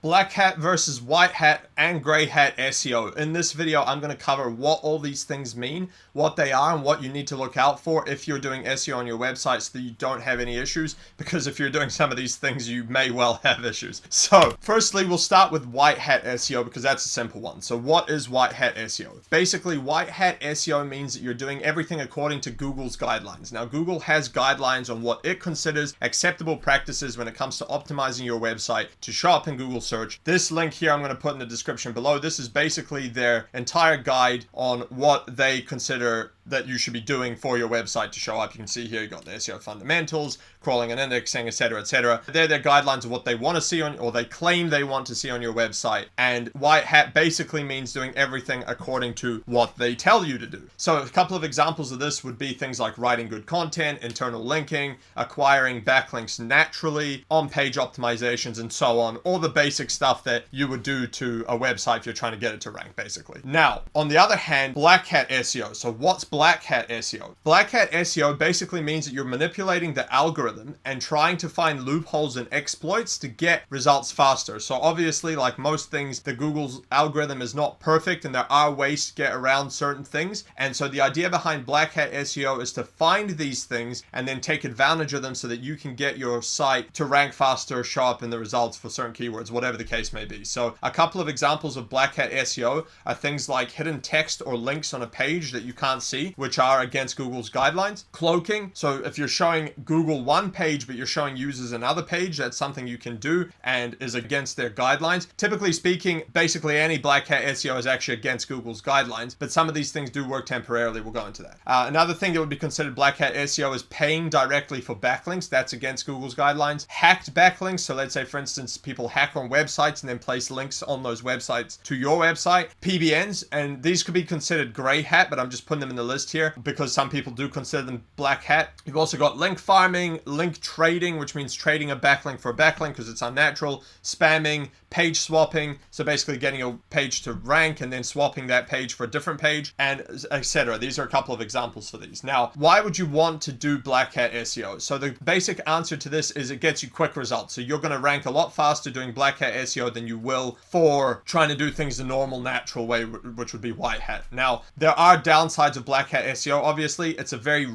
Black hat versus white hat and gray hat SEO. In this video, I'm going to cover what all these things mean, what they are, and what you need to look out for if you're doing SEO on your website so that you don't have any issues, because if you're doing some of these things, you may well have issues. So firstly, we'll start with white hat SEO because that's a simple one. So what is white hat SEO? Basically, white hat SEO means that you're doing everything according to Google's guidelines. Now, Google has guidelines on what it considers acceptable practices when it comes to optimizing your website to show up in Google search. This link here I'm going to put in the description below. This is basically their entire guide on what they consider that you should be doing for your website to show up. You can see here you got the SEO fundamentals, crawling and indexing, etc., etc. They're their guidelines of what they want to see on, or they claim they want to see on your website. And white hat basically means doing everything according to what they tell you to do. So a couple of examples of this would be things like writing good content, internal linking, acquiring backlinks naturally, on-page optimizations, and so on. All the basic stuff that you would do to a website if you're trying to get it to rank, basically. Now, on the other hand, black hat SEO. So what's black hat SEO? Black hat SEO basically means that you're manipulating the algorithm and trying to find loopholes and exploits to get results faster. So obviously, like most things, the Google's algorithm is not perfect and there are ways to get around certain things. And so the idea behind black hat SEO is to find these things and then take advantage of them so that you can get your site to rank faster, show up in the results for certain keywords, whatever the case may be. So a couple of examples of black hat SEO are things like hidden text or links on a page that you can't see, which are against Google's guidelines. Cloaking, so if you're showing Google one page but you're showing users another page, that's something you can do and is against their guidelines. Typically speaking, basically any black hat SEO is actually against Google's guidelines, but some of these things do work temporarily. We'll go into that. Another thing that would be considered black hat SEO is paying directly for backlinks. That's against Google's guidelines. Hacked backlinks, so let's say for instance people hack on websites and then place links on those websites to your website. PBNs, and these could be considered gray hat, but I'm just putting them in the list here because some people do consider them black hat. You've also got link farming, link trading, which means trading a backlink for a backlink because it's unnatural, spamming, page swapping, so basically getting a page to rank and then swapping that page for a different page, and etc. These are a couple of examples for these. Now, why would you want to do black hat SEO? So the basic answer to this is it gets you quick results. So you're going to rank a lot faster doing black hat SEO than you will for trying to do things the normal, natural way, which would be white hat. Now, there are downsides of black hat SEO. Obviously, it's a very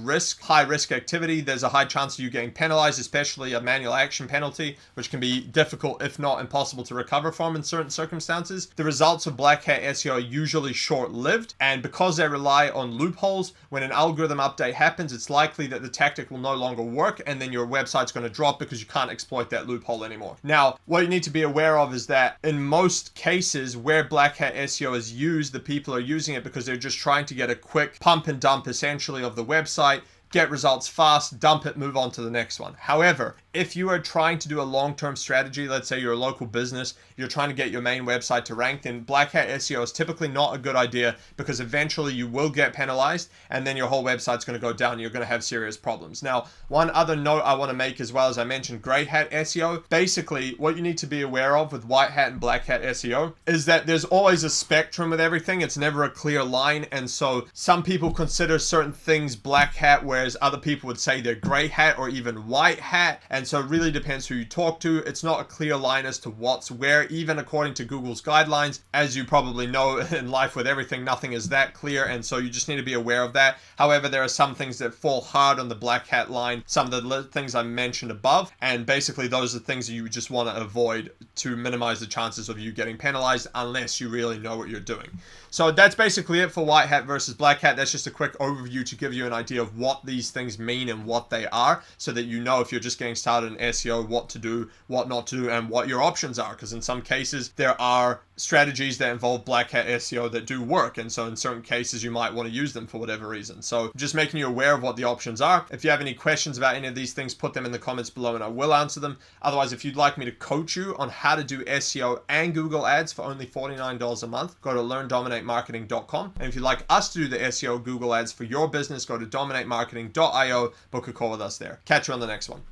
high risk activity. There's a high chance of you getting penalized, especially a manual action penalty, which can be difficult, if not impossible, to recover from in certain circumstances. The results of black hat SEO are usually short-lived, and because they rely on loopholes, when an algorithm update happens, it's likely that the tactic will no longer work, and then your website's going to drop because you can't exploit that loophole anymore. Now, what you need to be aware of is that in most cases where black hat SEO is used, the people are using it because they're just trying to get a quick pump and dump essentially of the website, get results fast, dump it, move on to the next one. However, if you are trying to do a long-term strategy, let's say you're a local business, you're trying to get your main website to rank, then black hat SEO is typically not a good idea because eventually you will get penalized and then your whole website's going to go down and you're going to have serious problems. Now, one other note I want to make as well, as I mentioned, gray hat SEO. Basically, what you need to be aware of with white hat and black hat SEO is that there's always a spectrum with everything. It's never a clear line, and so some people consider certain things black hat, whereas other people would say they're gray hat or even white hat. And so it really depends who you talk to. It's not a clear line as to what's where, even according to Google's guidelines. As you probably know, in life with everything, nothing is that clear, and so you just need to be aware of that. However, there are some things that fall hard on the black hat line, some of the things I mentioned above, and basically those are things that you just want to avoid to minimize the chances of you getting penalized unless you really know what you're doing. So that's basically it for white hat versus black hat. That's just a quick overview to give you an idea of what these things mean and what they are, so that you know if you're just getting started in SEO, what to do, what not to do, and what your options are. Because in some cases, there are strategies that involve black hat SEO that do work, and so in certain cases, you might want to use them for whatever reason. So just making you aware of what the options are. If you have any questions about any of these things, put them in the comments below and I will answer them. Otherwise, if you'd like me to coach you on how to do SEO and Google ads for only $49 a month, go to learndominatemarketing.com. And if you'd like us to do the SEO Google ads for your business, go to dominatemarketing.io, book a call with us there. Catch you on the next one.